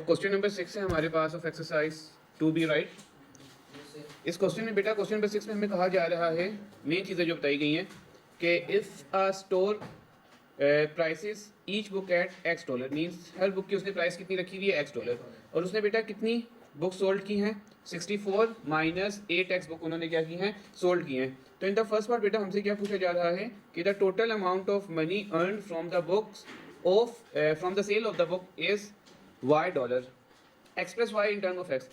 Question number 6 है हमारे पास of exercise 2B, right. इस क्वेश्चन में बेटा क्वेश्चन नंबर 6 में हमें कहा जा रहा है, मेन चीज़ें जो बताई गई हैं कि if a store prices each book at x dollar, means हर बुक की उसने प्राइस कितनी रखी हुई है, एक्स डॉलर, और उसने बेटा कितनी बुक सोल्ड की हैं, 64 माइनस 8x बुक उन्होंने क्या की हैं, सोल्ड की हैं। तो इन द फर्स्ट पार्ट बेटा हमसे क्या पूछा जा रहा है कि the total amount of money earn from the books of from the sale of the book is y dollar, express y in term of x.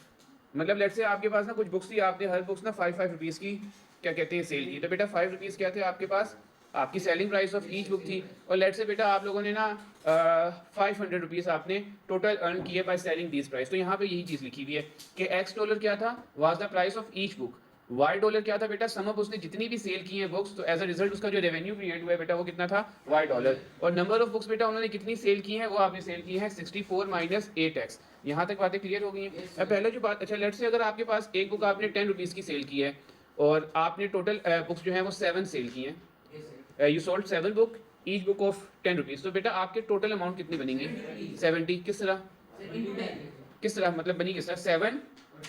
मतलब लेट्स से आपके पास ना कुछ बुक्स थी, आपने हर बुक्स ना 5 रुपीज़ की क्या कहते हैं सेल की, तो बेटा 5 रुपीज़ क्या थे आपके पास, आपकी selling price of each book थी। और लेट्स से बेटा आप लोगों ने ना 500 रुपीज़ आपने टोटल अर्न किए बाय सेलिंग दिस प्राइस। तो यहाँ पे यही चीज़ लिखी हुई है कि एक्स डॉलर क्या था, was the price of each book, y dollar क्या था बेटा, सम ऑफ उसने जितनी भी सेल की हैं बुक्स, तो एज अ रिजल्ट उसका जो रेवेन्यू क्रिएट हुआ है बेटा वो कितना था, वाई डॉलर। और नंबर ऑफ बुक्स बेटा उन्होंने कितनी सेल की हैं, वो आपने सेल की हैं 64 माइनस 8x। यहाँ तक बातें क्लियर हो गई हैं। अब पहले जो बात, अच्छा लेट्स से अगर आपके पास एक बुक आपने 10 रुपीज़ की सेल की है और आपने टोटल बुक्स जो है वो 7 सेल की हैं, you sold 7 book, each book of 10 rupees, तो बेटा आपके टोटल अमाउंट कितनी बनेंगी, 70। किस तरह मतलब बनी किस तरह, 7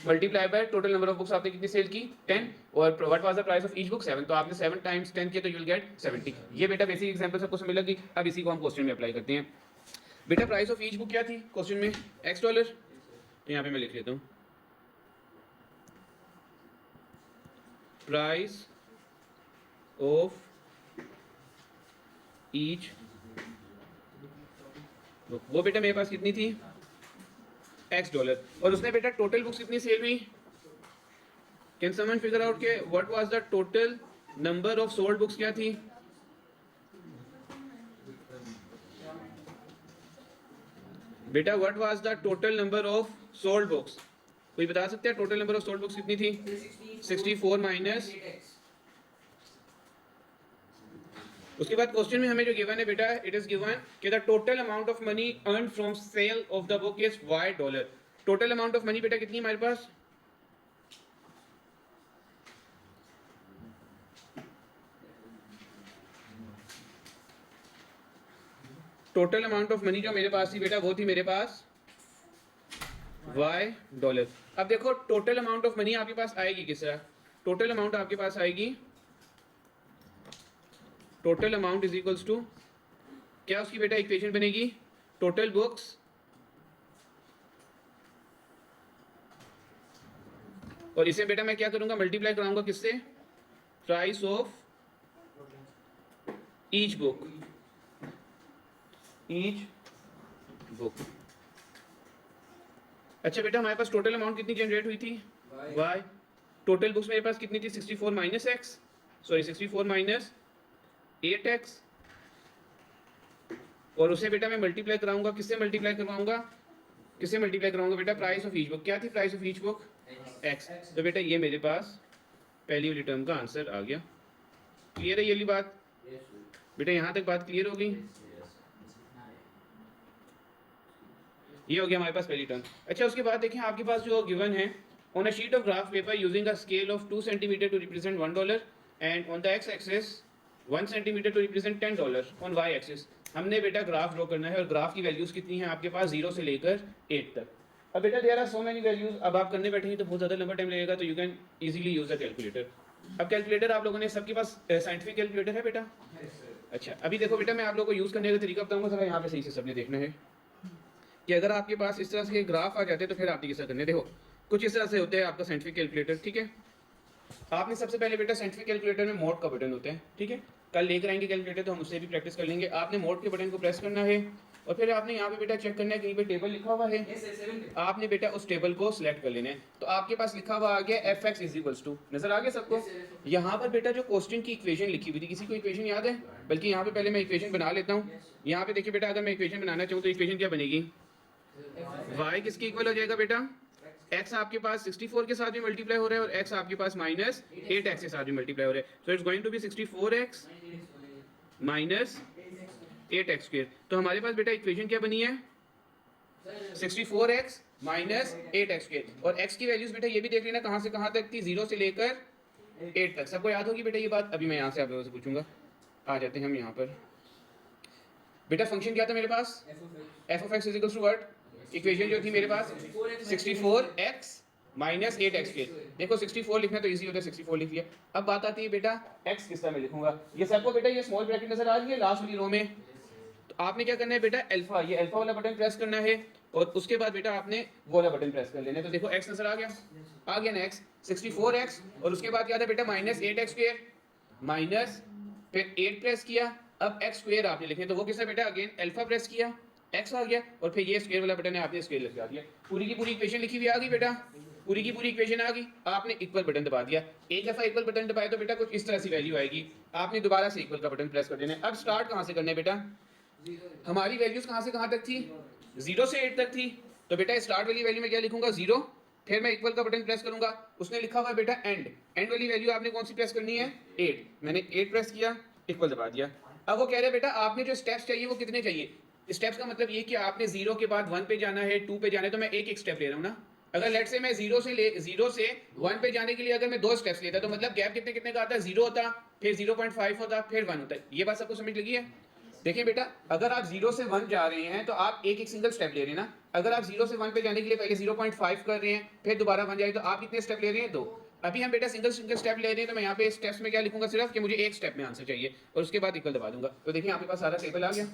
multiply by total number of books आपने कितनी सेल की, 10, और what was the price of each book, 7, तो आपने 7 टाइम्स 10 किया तो यू विल गेट 70। ये बेटा बेसिक एग्जांपल सबको समझ लगी। अब इसी को हम क्वेश्चन में अप्लाई करते हैं। बेटा प्राइस ऑफ ईच बुक क्या थी क्वेश्चन में, एक्स डॉलर, तो यहाँ पे मैं लिख लेता हूँ प्राइस ऑफ ईच बुक, वो बेटा मेरे पास कितनी थी, एक्स डॉलर, और उसने बेटा टोटल बुक्स कितनी सेल हुई, कैन समवन फिगर आउट के what was the total number of sold books क्या थी, बेटा what was the total number of sold books, कोई बता सकते हैं total number of sold books कितनी थी, 64 माइनस, उसके बाद क्वेश्चन में हमें जो गिवन है बेटा, इट इज गिवन कि the total amount of money earn from sale of the book is y dollar. Total amount of money बेटा कितनी हमारे पास, टोटल अमाउंट ऑफ मनी जो मेरे पास थी बेटा वो थी मेरे पास वाई डॉलर। अब देखो टोटल अमाउंट ऑफ मनी आपके पास आएगी किस तरह, टोटल अमाउंट आपके पास आएगी, total amount is equals to क्या, उसकी बेटा इक्वेशन बनेगी टोटल बुक्स और इसे बेटा मैं क्या करूंगा, मल्टीप्लाई कराऊंगा किससे, price of each book, each book. अच्छा बेटा हमारे पास टोटल अमाउंट कितनी जनरेट हुई थी, वाई, टोटल बुक्स मेरे पास कितनी थी, 64 minus x, sorry 64 minus 8x, और उसे बेटा मैं मल्टीप्लाई कराऊंगा किससे, मल्टीप्लाई करवाऊंगा किससे, मल्टीप्लाई कराऊंगा बेटा प्राइस ऑफ ईच बुक, क्या थी price of each book, x। तो बेटा ये मेरे पास पहली वाली टर्म का आंसर आ गया। क्लियर है ये वाली बात बेटा, यहां तक बात क्लियर हो गई, ये हो गया हमारे पास पहली टर्म। अच्छा उसके बाद देखें आपके पास जो गिवन है, on a sheet of graph paper using a scale of 2 centimetre to represent $1 and on the x axis 1 centimetre to represent $10, on y axis हमने बेटा ग्राफ ड्रॉ करना है, और ग्राफ की वैल्यूज कितनी है आपके पास, 0 से लेकर 8 तक। अब बेटा there are so many values, अब आप करने बैठेंगे तो बहुत ज़्यादा लंबा टाइम लगेगा, तो you can easily use the calculator. अब कैलकुलेटर आप लोगों ने सबके पास साइंटिफिक कैलकुलेटर है बेटा, अच्छा अभी देखो बेटा मैं आप लोगों को यूज़ करने का तरीका बताऊंगा, जरा यहाँ पे सही से सबने देखना है कि अगर आपके पास इस तरह से ग्राफ आ जाते हैं तो फिर आपने किस करने, देखो कुछ इस तरह से होते हैं आपका साइंटिफिक कैलकुलेटर, ठीक है। आपने सबसे पहले बेटा साइंटिफिक कैलकुलेटर में मोड का बटन होता है, ठीक है, कल लेकर आएंगे कैलकुलेटर तो हम उससे भी प्रैक्टिस कर लेंगे। आपने मोड के बटन को प्रेस करना है और फिर आपने यहाँ पे बेटा चेक करना है कहीं पे टेबल लिखा हुआ है, आपने बेटा उस टेबल को सिलेक्ट कर लेना है। तो आपके पास लिखा हुआ आ गया f x is equals to, नजर आ गया सबको। यहाँ पर बेटा जो क्वेश्चन की इक्वेशन लिखी हुई थी, किसी को इक्वेशन याद है, बल्कि यहाँ पे पहले मैं इक्वेशन बना लेता हूँ। यहाँ पे देखिए बेटा अगर मैं इक्वेशन बनाना चाहूँ तो इक्वेशन क्या बनेगी, y किसके इक्वल हो जाएगा बेटा, x आपके पास 64 के साथ भी मल्टीप्लाई हो रहा है और x आपके पास माइनस 8x के साथ भी मल्टीप्लाई हो रहा है, so it's going to be 64x minus 8x square. तो हमारे पास बेटा इक्वेशन क्या बनी है, 64x माइनस 8x स्क्वायर, और x की वैल्यूज बेटा ये भी देख लेना कहाँ से कहाँ तक थी, 0 से लेकर 8 तक। सबको याद होगी बेटा ये बात, अभी मैं यहाँ से आप लोगों से पूछूंगा। आ जाते हैं हम यहाँ पर, बेटा फंक्शन क्या था मेरे पास, f of x is equal to what, equation जो थी मेरे पास 64x माइनस 8x स्क्वायर। देखो 64 लिखना तो इजी होता है, 64 लिख लिया। अब बात आती है बेटा x किस तरह में लिखूंगा। ये सबको बेटा ये स्मॉल ब्रैकेट नजर आ रही है लास्ट वाली रो में, तो आपने क्या करना है बेटा अल्फा, ये अल्फा वाला बटन प्रेस करना है और उसके बाद बेटा आपने वो वाला बटन प्रेस कर लेना है। तो देखो x नजर आ गया ना, x 64x और उसके बाद क्या था बेटा माइनस 8x स्क्वायर, माइनस फिर 8 प्रेस किया, अब x स्क्वायर आपने लिखे तो वो किससे बेटा अगेन अल्फा प्रेस किया, x आ गया और फिर ये स्क्वायर वाला बटन है आपने स्क्वायर लगा दिया। पूरी की पूरी इक्वेशन लिखी हुई आ गई बेटा, पूरी की पूरी इक्वेशन आ गई। आपने इक्वल बटन दबा दिया, एक दफा इक्वल बटन दबाए तो बेटा कुछ इस तरह सी वैल्यू आएगी, आपने दोबारा से इक्वल का बटन प्रेस कर देना है। अब स्टार्ट कहाँ से करना है बेटा, हमारी वैल्यूज कहाँ से कहाँ तक थी, 0 से 8 तक थी। तो बेटा स्टार्ट वाली वैल्यू में क्या लिखूंगा 0, फिर मैं इक्वल का बटन प्रेस करूंगा, उसने लिखा हुआ है बेटा एंड वाली वैल्यू आपने कौन सी प्रेस करनी है 8, मैंने 8 प्रेस किया, इक्वल दबा दिया। अब वो कह रहे हैं बेटा आपने जो स्टेप्स चाहिए वो कितने चाहिए। स्टेप्स का मतलब ये कि आपने 0 के बाद 1 पे जाना है, 2 पे जाना है, तो मैं एक एक स्टेप ले रहा हूँ ना। अगर लेट से मैं 0 से 1 पे जाने के लिए अगर मैं 2 स्टेप्स लेता तो मतलब गैप कितने कितने का आता है, 0 होता, फिर 0.5 होता, फिर 1 होता है। ये बात सबको समझ लगी है। देखिए बेटा अगर आप 0 से 1 जा रहे हैं तो आप एक एक सिंगल स्टेप ले रहे हैं ना। अगर आप 0 से 1 पे जाने के लिए पहले 0.5 कर रहे हैं फिर दोबारा 1 जाए तो आप कितने स्टेप ले रहे हैं, 2। अभी हम बेटा सिंगल सिंगल स्टेप ले रहे हैं तो मैं यहाँ पे स्टेप्स में क्या लिखूंगा सिर्फ कि मुझे एक स्टेप में आंसर चाहिए और उसके बाद इक्वल दबा दूंगा। तो देखिए आपके पास सारा टेबल आ गया,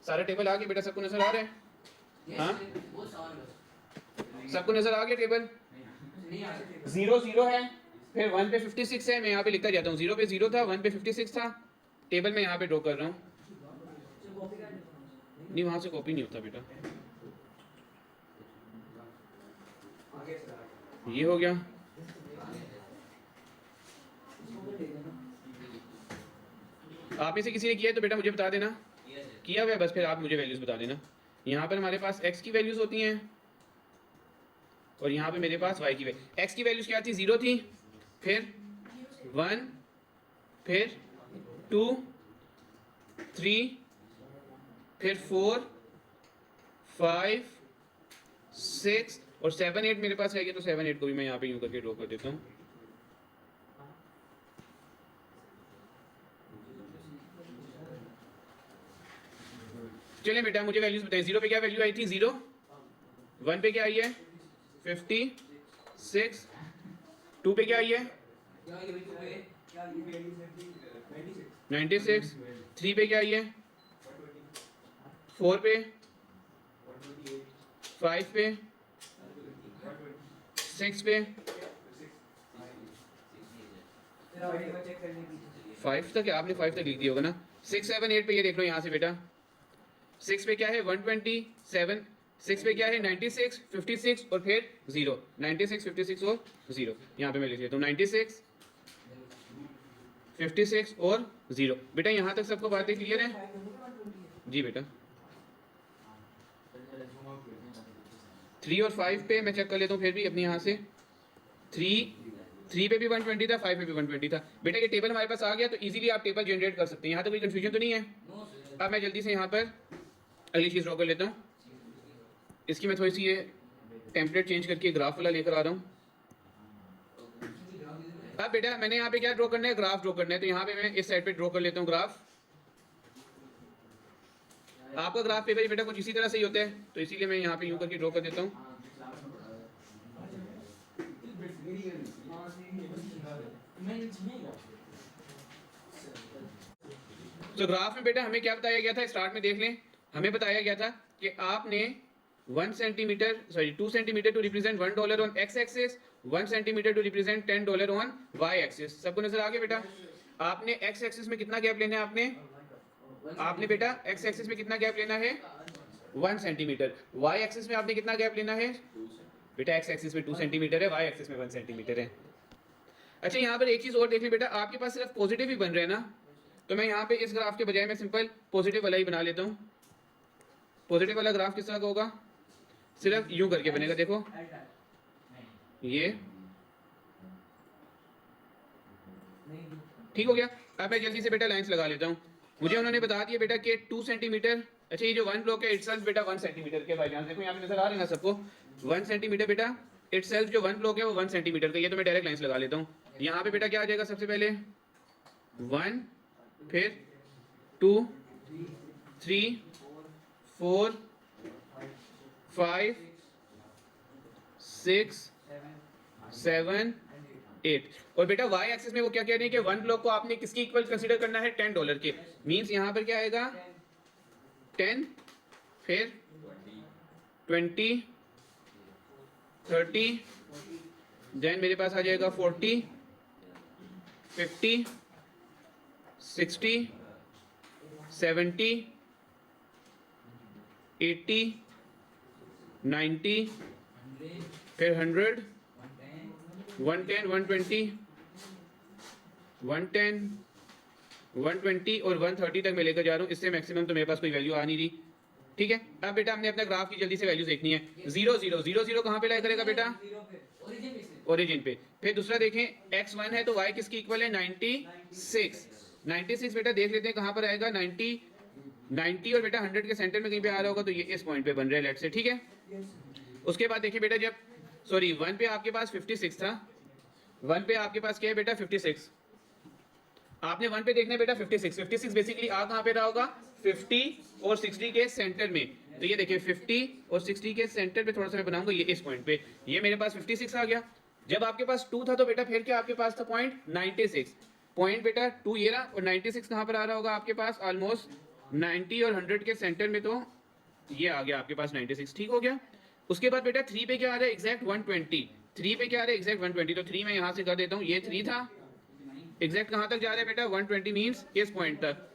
सारा टेबल आ गया बेटा, सबको नजर आ रहा है, हाँ सबको नजर आ गया टेबल। 0 0 है, फिर 1 पे 56 है, मैं यहाँ पे लिखता जाता हूँ, 0 पे 0 था, 1 पे 56 था, टेबल में यहाँ पे ड्रॉ कर रहा हूँ। नहीं वहां से कॉपी नहीं होता बेटा, ये हो गया। आप में से किसी ने किया है तो बेटा मुझे बता देना, किया हुआ है बस फिर आप मुझे वैल्यूज बता देना। यहाँ पर हमारे पास x की वैल्यूज होती हैं और यहाँ पे मेरे पास y की वैल्यू। x की वैल्यूज क्या थी, 0 थी, फिर 1, फिर 2, 3, फिर 4, 5, 6 और 7 8 मेरे पास रहेगी। तो 7 8 को भी मैं यहाँ पे यूं करके ड्रॉ कर देता हूँ। चलिए बेटा मुझे वैल्यूज बताइए, 0 पे क्या वैल्यू आई थी 0, 1 पे क्या आई है 56, 2 पे क्या आई है 96, 3 पे क्या आई है 4 पे, 5 पे, 6 पे, 5 तक, आपने 5 तक लिख दिया होगा ना। 6 7 8 पे ये देख लो यहाँ से बेटा, 6 पे क्या है 127, 6 पे क्या है 96, 56 और फिर 0, 96, 56 और 0। यहाँ पे मैं लिख देता हूँ 96, 56 और 0। बेटा यहाँ तक सबको बातें क्लियर है जी बेटा। 3 और 5 पे मैं चेक कर लेता हूँ फिर भी अपने यहाँ से, 3 पे भी 120 था, 5 पे भी 120 था। बेटा ये टेबल हमारे पास आ गया तो इजीली आप टेबल जनरेट कर सकते हैं, यहाँ तो कोई कंफ्यूजन तो नहीं है। अब मैं जल्दी से यहाँ पर अगली चीज़ ड्रॉ कर लेता हूँ। इसकी मैं थोड़ी सी ये टेम्पलेट चेंज करके ग्राफ वाला लेकर आ रहा हूँ। अब बेटा मैंने यहाँ पे क्या ड्रॉ करना है, ग्राफ ड्रॉ करना है, तो यहाँ पे मैं इस साइड पे ड्रॉ कर लेता हूँ ग्राफ। आपका ग्राफ पेपर बेटा कुछ इसी तरह से ही होता है तो इसीलिए मैं यहाँ पे यूं करके ड्रॉ कर देता हूँ। तो ग्राफ में बेटा हमें क्या बताया गया था, स्टार्ट में देख लें, हमें बताया गया था कि आपने 1 centimetre sorry 2 centimetre to represent $1 on x axis, 1 centimetre to represent $10 on y axis. सबको नजर आ गया बेटा। आपने x एक्सिस में कितना गैप लेना है, आपने बेटा x एक्सिस में कितना गैप लेना है 1 सेंटीमीटर, y एक्सिस में आपने कितना गैप लेना है बेटा, x एक्सिस में 2 सेंटीमीटर है, y एक्सिस में 1 सेंटीमीटर है। अच्छा यहाँ पर एक चीज और देख लें बेटा, आपके पास सिर्फ पॉजिटिव ही बन रहे हैं ना, तो मैं यहाँ पे इस ग्राफ के बजाय मैं सिंपल पॉजिटिव वाला ही बना लेता हूँ। पॉजिटिव वाला ग्राफ किस तरह का होगा, सिर्फ यूं करके बनेगा, देखो ये ठीक हो गया। अब मैं जल्दी से बेटा लाइंस लगा लेता हूँ। मुझे उन्होंने बता दिया बेटा कि 2 सेंटीमीटर, अच्छा ये जो 1 ब्लॉक है इटसेल्फ बेटा 1 सेंटीमीटर के, बाई देखो यहाँ पे नजर आ रहे हैं ना सबको, 1 सेंटीमीटर बेटा इटसेल्फ जो 1 ब्लॉक है वो 1 सेंटीमीटर का, ये तो मैं डायरेक्ट लाइंस लगा लेता हूँ। यहाँ पे बेटा क्या आ जाएगा, सबसे पहले 1, फिर 2, 3, 4, 5 6 7 8। और बेटा वाई एक्सिस में वो क्या कह रहे हैं कि वन ब्लॉक को आपने किसकी इक्वल कंसीडर करना है, $10 के। मींस यहाँ पर क्या आएगा 10, फिर 20, 30, देन मेरे पास आ जाएगा 40, 50, 60, 70, 80, 90, फिर 100, 110, 120, 110, 120 और 130 तक मैं लेकर जा रहा हूँ। इससे मैक्सिमम तो मेरे पास कोई वैल्यू आ नहीं रही। ठीक है, अब बेटा हमने अपना ग्राफ की जल्दी से वैल्यू देखनी है। 0 0 0 0 कहाँ पे लाई करेगा बेटा, ओरिजिन पे। फिर दूसरा देखें x1 है तो y किसकी इक्वल है, 96। 96 बेटा देख लेते हैं कहाँ पर आएगा, 90 और बेटा 100 के सेंटर में कहीं पे आ रहा होगा, तो ये इस पॉइंट पे बन रहा है लेट से। ठीक है, उसके बाद देखिए बेटा जब सॉरी 1 पे आपके पास 56 था, 1 पे आपके पास क्या है बेटा 56, आपने 1 पे देखना है बेटा 56 बेसिकली आ कहाँ पे रहा होगा, 50 और 60 के सेंटर में। तो ये देखिए 50 और 60 के सेंटर पे थोड़ा सा मैं बनाऊंगा, ये इस पॉइंट पे, ये मेरे पास 56 आ गया। जब आपके पास 2 था तो बेटा फिर क्या आपके पास था पॉइंट 96, पॉइंट बेटा 2 ये रहा, और 96 कहाँ पर आ रहा होगा आपके पास, ऑलमोस्ट 90 और 100 के सेंटर में, तो ये आ गया आपके पास 96। ठीक हो गया। उसके बाद बेटा 3 पे क्या आ रहा है, एग्जैक्ट 120। 3 पे क्या आ रहा है, एग्जैक्ट 120, तो 3 मैं यहाँ से कर देता हूँ, ये 3 था, एग्जैक्ट कहाँ तक जा रहा है बेटा, 120 मीन्स इस पॉइंट तक।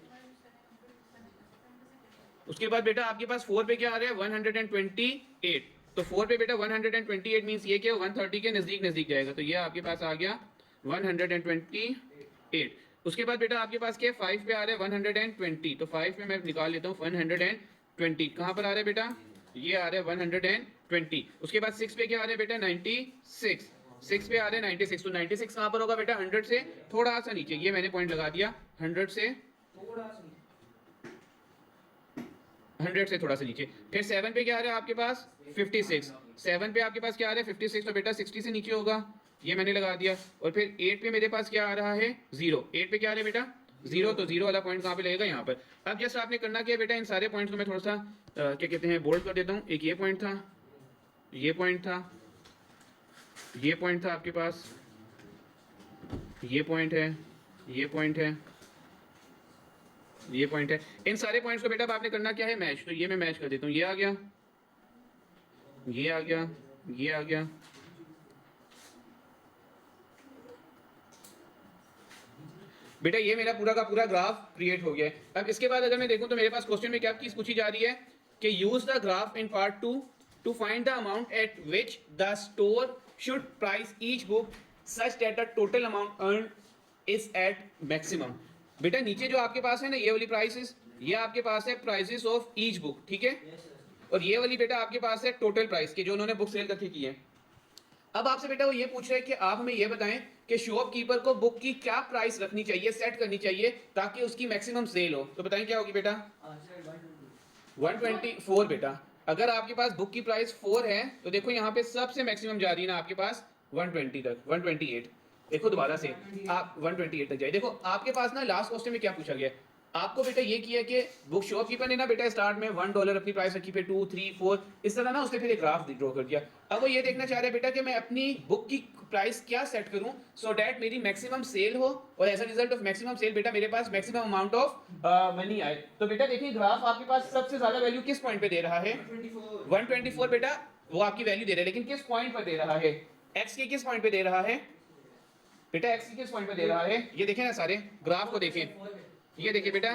उसके बाद बेटा आपके पास 4 पे क्या आ रहा है, 128, तो 4 पे बेटा 128 मीन्स ये क्या 130 के नजदीक नजदीक जाएगा, तो ये आपके पास आ गया 128। उसके बाद बेटा आपके पास क्या 5 पे आ रहा है 120, तो 5 पे मैं निकाल लेता हूँ 120, कहाँ पर आ रहा है बेटा, ये आ रहा है 120। उसके बाद 6 पे क्या आ रहा है बेटा 96, 6 पे आ रहा है 96, तो 96 कहाँ पर होगा बेटा, 100 से थोड़ा सा नीचे, ये मैंने पॉइंट लगा दिया, 100 से थोड़ा सा नीचे। फिर 7 पे क्या आ रहा है आपके पास 56, 7 पे आपके पास क्या आ रहा है 56, तो बेटा 60 से नीचे होगा, ये मैंने लगा दिया। और फिर 8 पे मेरे पास क्या आ रहा है 0, 8 पे क्या आ रहा है बेटा 0, तो 0 वाला पॉइंट कहाँ पे लगेगा, यहाँ पर। अब जस्ट आपने करना क्या है बेटा, इन सारे पॉइंट्स को मैं थोड़ा सा क्या कहते हैं बोल्ड कर देता हूँ। एक ये पॉइंट था, ये पॉइंट था, ये पॉइंट था आपके पास, ये पॉइंट है, ये पॉइंट है, ये पॉइंट है। इन सारे पॉइंट्स को बेटा अब आपने करना क्या है, मैच। तो ये मैं मैच कर देता हूँ, ये आ गया, ये आ गया, ये आ गया, बेटा ये मेरा पूरा का पूरा ग्राफ क्रिएट हो गया है। अब इसके बाद अगर मैं देखूं तो मेरे पास क्वेश्चन में क्या चीज पूछी जा रही है कि use the graph in part 2 to find the amount at which the store should price each book such that the total amount earn is at maximum. बेटा नीचे जो आपके पास है ना ये वाली प्राइसेस, ये आपके पास है प्राइसेस ऑफ ईच बुक, ठीक है, और ये वाली बेटा आपके पास है टोटल प्राइस के जो उन्होंने बुक सेल करके की है। अब आपसे बेटा वो ये पूछ रहे हैं कि आप हमें ये बताएं कि शॉपकीपर को बुक की क्या प्राइस रखनी चाहिए, सेट करनी चाहिए ताकि उसकी मैक्सिमम सेल हो। तो बताएं क्या होगी बेटा, 124 बेटा। अगर आपके पास बुक की प्राइस 4 है तो देखो यहाँ पे सबसे मैक्सिमम जा रही है ना आपके पास 120 तक, 128। देखो दोबारा से आप 128 तक जाए। देखो आपके पास ना लास्ट क्वेश्चन में क्या पूछा गया है, आपको बेटा ये किया कि बुक शॉपकीपर ने ना बेटा स्टार्ट में $1 अपनी प्राइस रखी, फिर 2 3 4 इस तरह ना उसने फिर एक ग्राफ ड्रॉ कर दिया। अब वो ये देखना चाह रहे हैं बेटा कि मैं अपनी बुक की प्राइस क्या सेट करूं सो दैट मेरी मैक्सिमम सेल हो, और as a result of maximum sale बेटा मेरे पास मैक्सिमम अमाउंट ऑफ मनी आए। तो बेटा देखिए ग्राफ आपके पास सबसे ज्यादा वैल्यू किस पॉइंट पे दे रहा है, 124 बेटा वो आपकी वैल्यू दे रहा है, लेकिन किस पॉइंट पर दे रहा है, एक्स के किस पॉइंट पे दे रहा है बेटा, एक्स के किस पॉइंट पे दे रहा है। ये देखें ना सारे ग्राफ को देखें, ये देखिए बेटा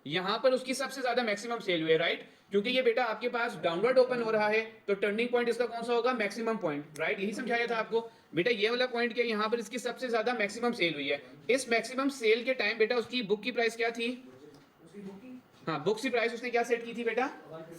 यहां पर उसकी सबसे ज्यादा मैक्सिमम सेल हुई है, राइट, क्योंकि ये बेटा आपके पास डाउनवर्ड ओपन हो रहा है तो टर्निंग पॉइंट इसका कौन सा होगा, मैक्सिमम पॉइंट, राइट, यही समझाया था आपको। बेटा ये वाला पॉइंट क्या, यहां पर इसकी सबसे ज्यादा मैक्सिमम सेल हुई है। इस मैक्सिमम सेल के टाइम बेटा उसकी बुक की प्राइस क्या थी, हाँ बुक की प्राइस उसने क्या सेट की थी बेटा,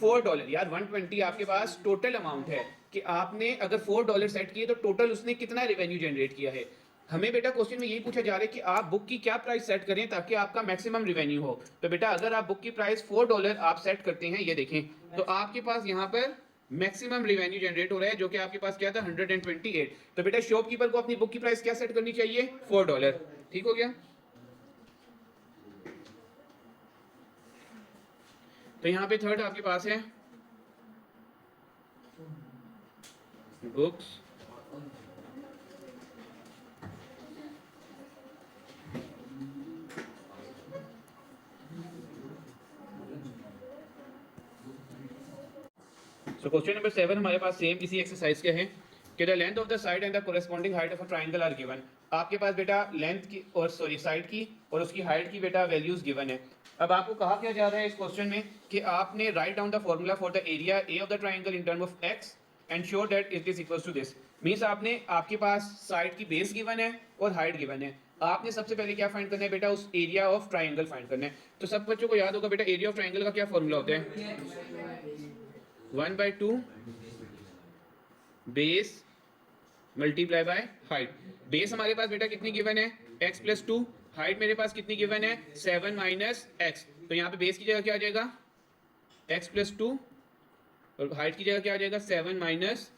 $4 यार। 120 आपके पास टोटल अमाउंट है कि आपने अगर $4 सेट किए तो टोटल उसने कितना रेवेन्यू जनरेट किया है। हमें बेटा क्वेश्चन में यही पूछा जा रहा है कि आप बुक की क्या प्राइस सेट करें ताकि आपका मैक्सिमम रेवेन्यू हो। तो बेटा अगर आप बुक की प्राइस $4 आप सेट करते हैं, ये देखें तो आपके पास यहाँ पर मैक्सिमम रेवेन्यू जनरेट हो रहा है जो कि आपके पास क्या था 128। तो बेटा शॉपकीपर को अपनी बुक की प्राइस क्या सेट करनी चाहिए, $4। ठीक हो गया। तो यहाँ पे थर्ड आपके पास है बुक्स सो क्वेश्चन नंबर 7 हमारे पास सेम इसी एक्सरसाइज के हैं कि the length of the side and the corresponding height of a triangle are given. आपके पास बेटा लेंथ की और सॉरी साइड की और उसकी हाइट की बेटा वैल्यूज गिवन है। अब आपको कहा क्या जा रहा है इस क्वेश्चन में कि आपने write down the formula for the area A of the triangle in term of x and sure that it is equals to this. Means आपने आपके पास साइड की बेस गिवन है और हाइट गिवन है। आपने सबसे पहले क्या फाइंड करना है बेटा, उस एरिया ऑफ ट्राइंगल फाइंड करना है। तो सब बच्चों को याद होगा बेटा एरिया ऑफ ट्राइंगल का क्या फॉर्मूला होता है, 1/2 base multiply by height. Base हमारे पास बेटा कितनी गिवन है, x प्लस 2। हाइट मेरे पास कितनी गिवन है, 7 माइनस एक्स। तो यहाँ पे बेस की जगह क्या आ जाएगा, x प्लस 2 और हाइट की जगह क्या आ जाएगा, 7 माइनस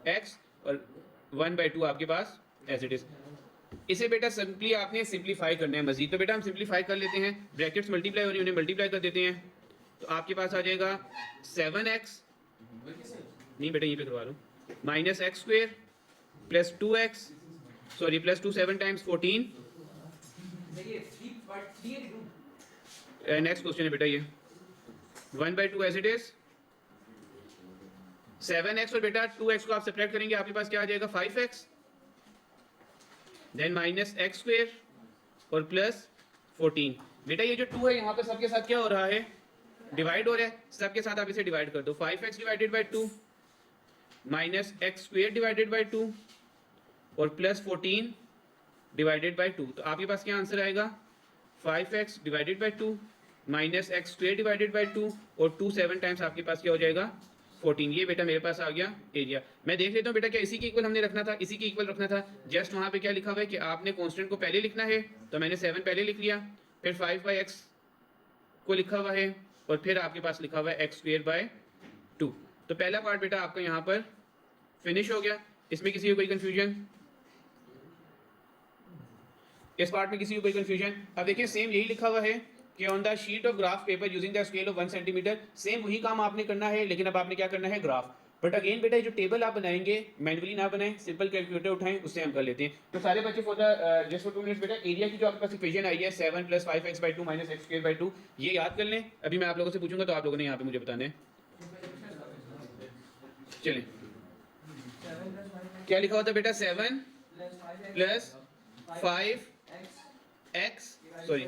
एक्स और 1/2 आपके पास एज इट इज। इसे बेटा सिंपली आपने सिंप्लीफाई करना है मजीद। तो बेटा हम सिंप्लीफाई कर लेते हैं, ब्रैकेट्स मल्टीप्लाई हो रही है उन्हें मल्टीप्लाई कर देते हैं। तो आपके पास आ जाएगा 7x, नहीं बेटा यहीं पे करवा लो, minus x square plus 2x sorry plus 2 7 times 14। Next question है बेटा ये 1/2 एज इट इज 7x और बेटा 2x को आप सब्ट्रैक्ट करेंगे आपके पास क्या आ जाएगा 5x, then minus x square और प्लस 14। बेटा ये जो 2 है यहाँ पे सबके साथ क्या हो रहा है, डिवाइड हो रहा है। सबके साथ आप इसे डिवाइड कर दो, 5x divided by 2 minus x square divided by 2 और प्लस 14 डिवाइडेड बाई 2। तो आपके पास क्या आंसर आएगा, 5x divided by 2 minus x square divided by 2 और 2 7 टाइम्स आपके पास क्या हो जाएगा 14। ये बेटा मेरे पास आ गया एरिया। मैं देख लेता हूँ बेटा क्या इसी के इक्वल हमने रखना था, इसी के इक्वल रखना था। जस्ट वहाँ पे क्या लिखा हुआ है कि आपने कांस्टेंट को पहले लिखना है, तो मैंने 7 पहले लिख लिया, फिर 5/x को लिखा हुआ है और फिर आपके पास लिखा हुआ है एक्स स्क्वेयर बाय 2। तो पहला पार्ट बेटा आपका यहाँ पर फिनिश हो गया। इसमें किसी को कोई कंफ्यूजन, इस पार्ट में किसी को कोई कंफ्यूजन? अब देखिए सेम यही लिखा हुआ है कि on the sheet of graph paper using the scale of 1 centimetre. Same वही काम आपने करना है, लेकिन अब आपने क्या करना है ग्राफ। बट अगेन बेटा जो टेबल आप बनाएंगे मैनुअली ना बनाएं, सिंपल कैलकुलेटर उठाएं, उससे हम कर लेते हैं। तो सारे बच्चे for the just for 2 minutes बेटा एरिया की जो आपके पास इक्वेशन आई है 7 + 5x/2 - x²/2 ये याद कर लें। अभी मैं आप लोगों से पूछूंगा तो आप लोगों ने यहाँ पे मुझे बताना है। चलिए क्या लिखा होता है बेटा, 7 + 5x सॉरी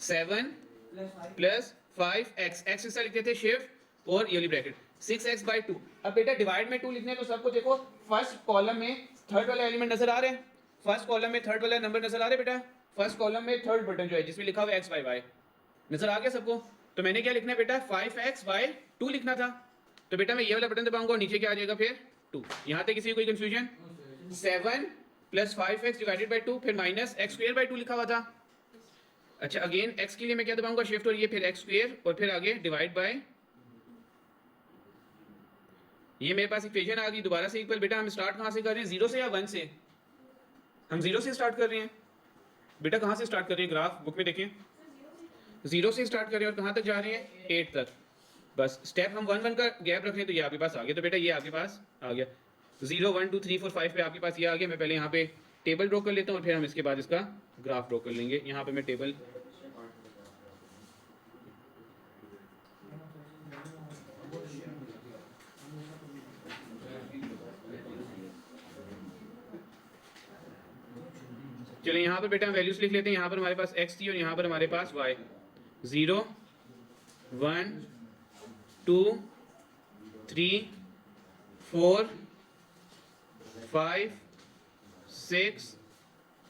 7 + 5x, x इस लिखते थे शिफ्ट और ये ब्रैकेट 6x/2। अब बेटा डिवाइड में 2 लिखने तो सबको देखो फर्स्ट कॉलम में थर्ड वाला एलिमेंट नजर आ रहा है, फर्स्ट कॉलम में थर्ड वाला नंबर नजर आ रहा है बेटा, फर्स्ट कॉलम में थर्ड बटन जो है जिसमें लिखा हुआ है x/y नजर आ गया सबको। तो मैंने क्या लिखना है बेटा 5x/2 लिखना था। तो बेटा मैं ये वाला बटन दबाऊंगा और नीचे क्या आ जाएगा फिर 2। यहाँ तक किसी को कोई कंफ्यूजन? 7 + 5x डिवाइडेड बाई 2 फिर माइनस x²/2 लिखा हुआ था। अच्छा अगेन x के लिए मैं क्या दबाऊंगा शिफ्ट और ये फिर x² और फिर आगे डिवाइड बाय, ये मेरे पास इक्वेशन आ गई दोबारा से इक्वल। बेटा हम स्टार्ट कहाँ से कर रहे हैं, 0 से या 1 से? हम 0 से स्टार्ट कर रहे हैं। बेटा कहाँ से स्टार्ट कर रहे हैं, ग्राफ बुक में देखें 0 से स्टार्ट कर रहे हैं और कहाँ तक जा रहे हैं 8 तक। बस स्टेप हम 1 1 का गैप रख रहे हैं तो ये आपके पास आ गया। तो बेटा ये आपके पास आ गया 0 1 2 3 4 5 पे आपके पास ये आ गया। मैं पहले यहाँ पे टेबल ड्रॉ कर लेता हूँ और फिर हम इसके बाद इसका ग्राफ ड्रॉ कर लेंगे। यहाँ पे मैं टेबल चलिए यहाँ पर बेटा हम वैल्यूज लिख लेते हैं। यहाँ पर हमारे पास x थी और यहाँ पर हमारे पास y। 0 1 2 3 4 5 6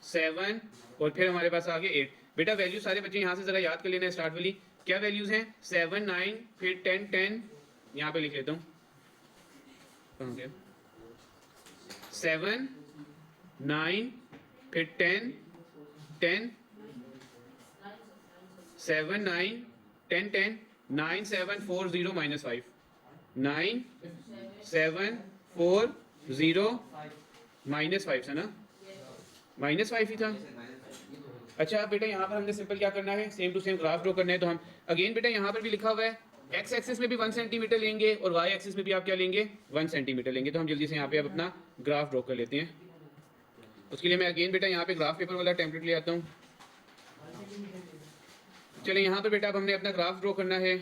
7 और फिर हमारे पास आ गया 8। बेटा वैल्यू सारे बच्चे यहाँ से जरा याद कर लेना है स्टार्ट वाली। क्या वैल्यूज हैं, 7 9 फिर 10 10, यहाँ पे लिख लेता हूँ कहाँ गया, 7 9 फिर 10 10 7 9 10 10 9 7 4 0 -5 9 7 4 0 -5 है ना, -5 ही था। अच्छा बेटा यहाँ पर हमने सिंपल क्या करना है, same to same graph draw करना है। तो हम अगेन बेटा यहाँ पर भी लिखा हुआ है एक्स एक्सिस में भी 1 सेंटीमीटर लेंगे और वाई एक्सिस में भी आप क्या लेंगे 1 सेंटीमीटर लेंगे। तो हम जल्दी से यहाँ पे अब अपना ग्राफ ड्रॉ कर लेते हैं। उसके लिए मैं अगेन बेटा यहाँ पे ग्राफ पेपर वाला टेम्पलेट ले आता हूँ। चलिए यहाँ पे बेटा अब हमने अपना ग्राफ ड्रॉ करना है।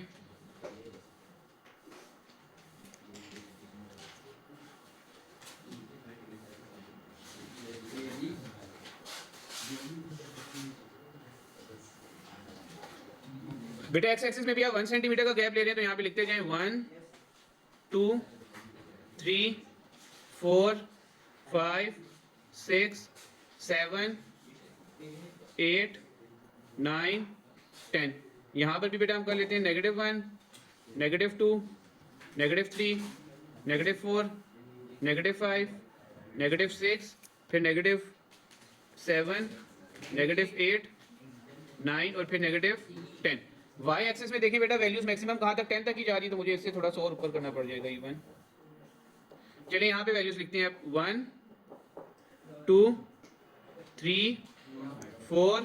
बेटा एक्स एक्सिस में भी आप 1 सेंटीमीटर का गैप ले रहे हैं तो यहाँ पे लिखते जाएं 1 2 3 4 5 6 7 8 9 10। यहाँ पर भी बेटा हम कर लेते हैं -1 -2 -3 -4 -5 -6 फिर -7 -8 9 और फिर -10। वाई एक्सिस में देखिए बेटा वैल्यूज मैक्सिमम कहाँ तक 10 तक ही जा रही है, तो मुझे इससे थोड़ा सा और ऊपर करना पड़ जाएगा इवन। चलिए यहाँ पे वैल्यूज लिखते हैं 1 2 3 4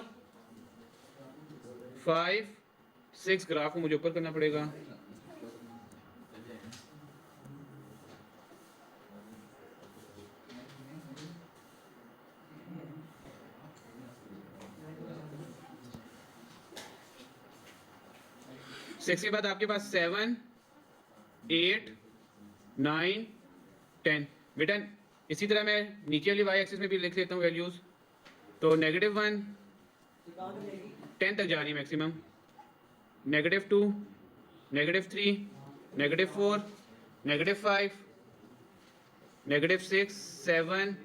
5 6। ग्राफ को मुझे ऊपर करना पड़ेगा। सिक्स के बाद आपके पास 7 8 9 10। बेटा इसी तरह मैं नीचे वाली वाई एक्सिस में भी लिख लेता हूँ वैल्यूज। तो -1 10 तक जा रही है मैक्सिमम, -2 -3 -4 -5 -6 7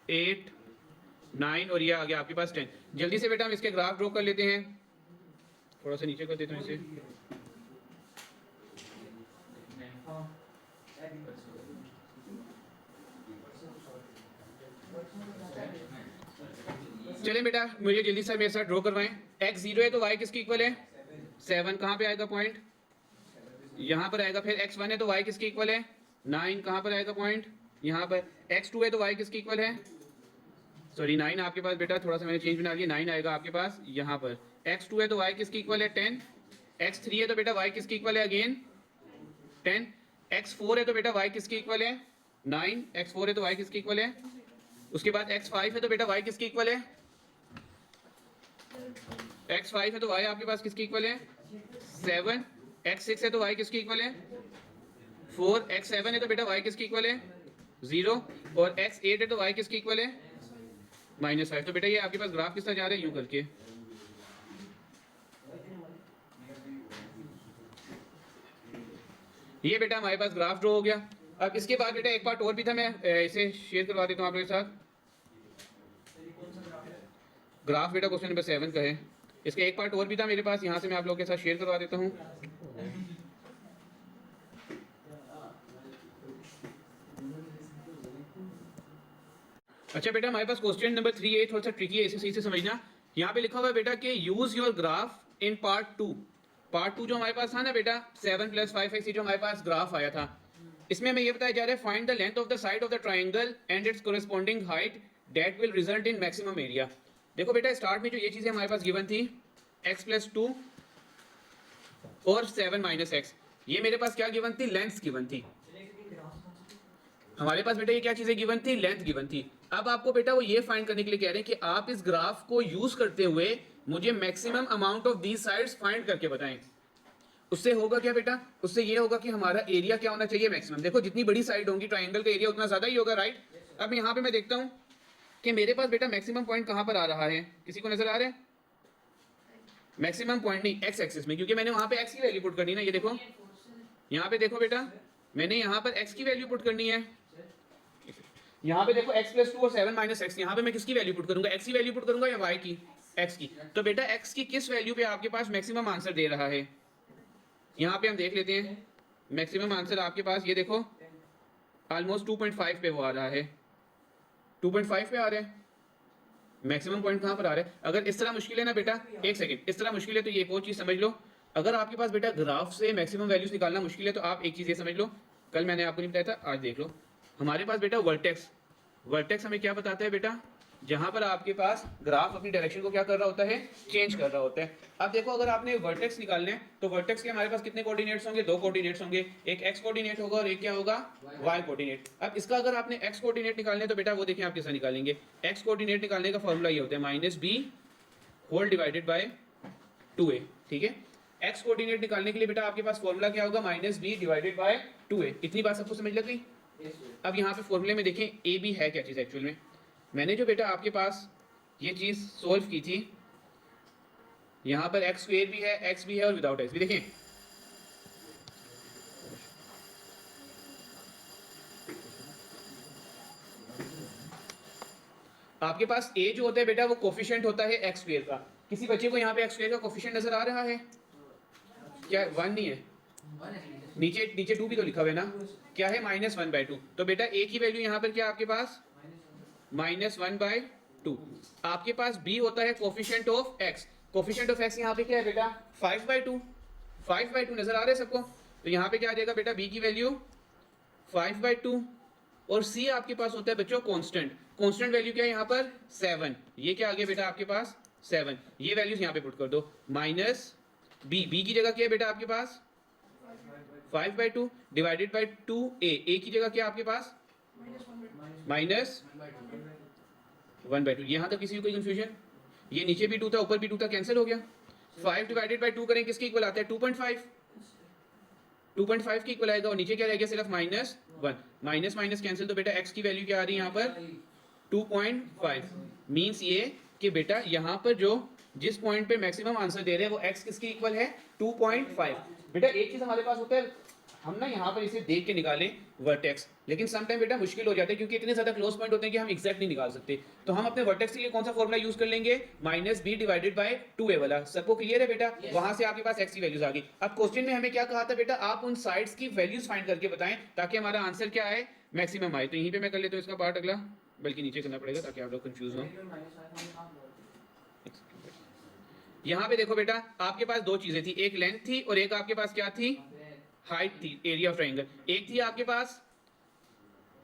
8 9 और ये आ गया आपके पास 10। जल्दी से बेटा हम इसके ग्राफ ड्रॉ कर लेते हैं। थोड़ा सा नीचे कर देता हूँ इसे। चलें बेटा मुझे जल्दी से मेरे साथ ड्रॉ करवाएं। x 0 है तो y किसके इक्वल है 7। कहाँ पे आएगा पॉइंट, यहाँ पर आएगा। फिर x 1 है तो y किसके इक्वल है 9। कहाँ पर आएगा पॉइंट, यहाँ पर। x 2 है तो y किसके इक्वल है, सॉरी 9 आपके पास बेटा, थोड़ा सा मैंने चेंज बना लिया। 9 आएगा आपके पास यहाँ पर। x 2 है तो y किसके इक्वल है 10। x 3 है तो बेटा y किसके इक्वल है अगेन 10। x 4 है तो बेटा y किसके इक्वल है 9। x 4 है तो y किसके इक्वल है। उसके बाद x 5 है तो बेटा y किसके इक्वल है, x 5 है तो y आपके पास किसके इक्वल है 7। x 6 है तो y किसके इक्वल है 4। x 7 है तो बेटा y किसके इक्वल है 0 और x 8 है तो y किसके इक्वल है -5। तो बेटा ये आपके पास ग्राफ किस तरह जा रहा है यूं करके। ये बेटा हमारे पास ग्राफ ड्रॉ हो गया। अब इसके बाद बेटा एक पार्ट और भी था, मैं इसे शेयर करवा देता हूँ आप लोगों के साथ। ग्राफ बेटा क्वेश्चन नंबर 7 का है। इसका एक पार्ट और भी था मेरे पास, यहाँ से मैं आप लोगों के साथ शेयर करवा देता हूँ। अच्छा बेटा हमारे पास क्वेश्चन नंबर 3 है, थोड़ा सा ट्रिकी है, इसे सही से समझना। यहाँ पे लिखा हुआ है बेटा कि use your graph in part 2। Part 2 जो हमारे पास था ना बेटा 7 + 5x जो हमारे पास ग्राफ आया था, इसमें हमें ये बताया जा रहा है find the length of the side of the triangle and it's corresponding height that will result in maximum area. देखो बेटा स्टार्ट में जो ये चीजें हमारे पास गिवन थी x + 2 और 7 - x, ये मेरे पास क्या गिवन थी, लेंथ गिवन थी हमारे पास बेटा। ये क्या चीजें गिवन थी, लेंथ गिवन थी। अब आपको बेटा वो ये फाइंड करने के लिए कह रहे हैं कि आप इस ग्राफ को यूज करते हुए मुझे maximum amount of these sides find करके बताएं। उससे होगा क्या बेटा, उससे ये होगा कि हमारा एरिया क्या होना चाहिए मैक्सिमम। देखो जितनी बड़ी साइड होगी ट्राइंगल का एरिया उतना ज्यादा ही होगा, राइट। अब यहाँ पे मैं देखता हूँ कि मेरे पास बेटा मैक्सिमम पॉइंट कहाँ पर आ रहा है, किसी को नजर आ रहा है मैक्सिमम पॉइंट, नहीं एक्स एक्सिस में, क्योंकि मैंने वहां पे एक्स की वैल्यू पुट करनी है ना। ये देखो यहाँ पे देखो बेटा मैंने यहाँ पर एक्स की वैल्यू पुट करनी है। यहाँ पे देखो x + 2 और 7 - x, यहाँ पे मैं किसकी वैल्यू पुट करूंगा, x की वैल्यू पुट करूंगा या y की, x की। तो बेटा x की किस वैल्यू पे आपके पास मैक्सिमम आंसर दे रहा है, यहाँ पे हम देख लेते हैं। मैक्सिमम आंसर आपके पास ये देखो ऑलमोस्ट 2.5 पे वो आ रहा है, 2.5 पे आ रहा है। मैक्सिमम पॉइंट कहाँ पर आ रहा है। अगर इस तरह मुश्किल है ना बेटा, एक सेकंड, इस तरह मुश्किल है तो ये एक और चीज समझ लो। अगर आपके पास बेटा ग्राफ से मैक्सिमम वैल्यूज निकालना मुश्किल है तो आप एक चीज ये समझ लो, कल मैंने आपको नहीं बताया था, आज देख लो। हमारे पास बेटा वर्टेक्स हमें क्या बताता है बेटा, जहां पर आपके पास ग्राफ अपनी डायरेक्शन को क्या कर रहा होता है, चेंज कर रहा होता है। अब देखो अगर आपने वर्टेक्स निकालने हैं तो वर्टेक्स के हमारे पास कितने कोऑर्डिनेट्स होंगे, दो कोऑर्डिनेट्स होंगे, एक एक्स कोऑर्डिनेट होगा और एक क्या होगा, वाई कोऑर्डिनेट। अब इसका अगर आपने एक्स कोऑर्डिनेट निकालने हैं तो बेटा वो देखें आप कैसे निकालेंगे। एक्स कोऑर्डिनेट निकालने का फॉर्मूला ये होता है minus b whole divided by 2a, ठीक है। एक्स कोऑर्डिनेट निकालने के लिए बेटा आपके पास फॉर्मूला क्या होगा, minus B divided by 2a। इतनी बात सबको समझ लग गई। अब यहाँ पे फॉर्मूले में देखें ए बी है क्या चीज़ एक्चुअल में। मैंने जो बेटा आपके पास ये चीज़ सोल्व की थी, यहाँ पर एक्स स्क्वेयर भी है, एक्स भी है और विदाउट एक्स भी। देखें आपके पास ए जो होता है बेटा वो कोफिशिएंट होता है एक्स स्क्वेयर का। किसी बच्चे को यहाँ पे एक्स स्क्वेयर का कोफिशिएंट नजर आ रहा है क्या, 1 नहीं है, नीचे नीचे 2 भी तो लिखा हुआ है ना, क्या है -1/2। तो बेटा ए की वैल्यू यहाँ पर क्या आपके पास -1/2। आपके पास बी होता है coefficient of x. Coefficient of x यहाँ पे क्या है बेटा 5/2। 5/2 नजर आ रहा है सबको। तो यहाँ पे क्या आ जाएगा बेटा बी की वैल्यू 5/2 और सी आपके पास होता है बच्चों कांस्टेंट। कांस्टेंट वैल्यू क्या है यहाँ पर 7। ये क्या आ गया बेटा आपके पास 7। ये वैल्यूज यहाँ पे पुट कर दो। माइनस बी, बी की जगह क्या है बेटा आपके पास 5/2 डिवाइडेड बाई 2a। ए की जगह क्या आपके पास -1/2। यहाँ तक किसी को कोई कंफ्यूजन, ये नीचे भी 2 था ऊपर भी 2 था, कैंसिल हो गया। 5 डिवाइडेड बाई 2 करें किसके इक्वल आता है 2.5। 2.5 के इक्वल आएगा और नीचे क्या रह गया सिर्फ -1। माइनस माइनस कैंसिल, तो बेटा x की वैल्यू क्या आ रही है यहाँ पर 2.5। मींस ये कि बेटा यहाँ पर जो जिस पॉइंट पे मैक्सिमम आंसर दे रहे हैं वो x किसके इक्वल है 2.5। बेटा एक चीज हमारे पास होता है, हम ना यहाँ पर इसे देख के निकालें वर्टेक्स, लेकिन सम टाइम बेटा मुश्किल हो जाता है क्योंकि इतने ज्यादा क्लोज पॉइंट होते हैं कि हम एग्जैक्ट नहीं निकाल सकते। तो हम अपने वर्टेक्स के लिए कौन सा फॉर्मूला यूज कर लेंगे, -b डिवाइडेड बाय 2a वाला। सबको क्लियर है बेटा। वहां से आपके पास x की वैल्यूज आ गई। अब क्वेश्चन में हमें क्या कहा था बेटा, आप उन साइड्स की वैल्यूज फाइंड करके बताएं ताकि हमारा आंसर क्या आए, मैक्सिमम आए। तो यहीं पे मैं कर लेता हूँ इसका पार्ट अगला, बल्कि नीचे करना पड़ेगा ताकि आप लोग कंफ्यूज हो। यहाँ पे देखो बेटा आपके पास दो चीजें थी, एक लेंथ थी और एक आपके पास क्या थी, हाइट थी, एरिया ऑफ ट्रायंगल। एक थी आपके पास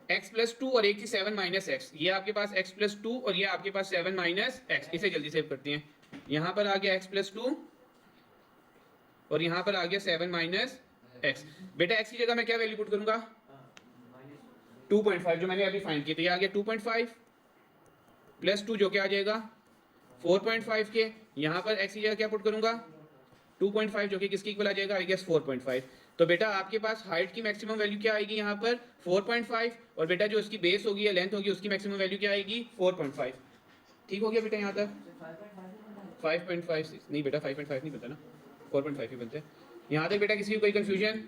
x+2 और एक थी 7 - x। ये आपके पास x+2 और ये आपके पास 7 - x। इसे जल्दी सेव करते हैं। यहाँ पर आ गया x+2 और यहाँ पर आ गया 7 - x। बेटा x की जगह मैं क्या वैल्यू पुट करूंगा 2.5 जो मैंने अभी फाइंड किया। तो ये आ गया 2.5 + 2 जो क्या आ जाएगा 4.5 के। यहाँ पर x की जगह क्या पुट करूंगा 2.5 जो कि किसके इक्वल आ जाएगा, आई गेस 4.5। तो बेटा आपके पास हाइट की मैक्सिमम वैल्यू क्या आएगी यहाँ पर 4.5 और बेटा जो इसकी बेस होगी या लेंथ होगी उसकी मैक्सिमम वैल्यू क्या आएगी 4.5। ठीक हो गया बेटा यहाँ तक। 5.5 नहीं बेटा 5.5 नहीं बनता ना, 4.5 ही बनता है। यहाँ तक बेटा किसी को कोई कंफ्यूजन।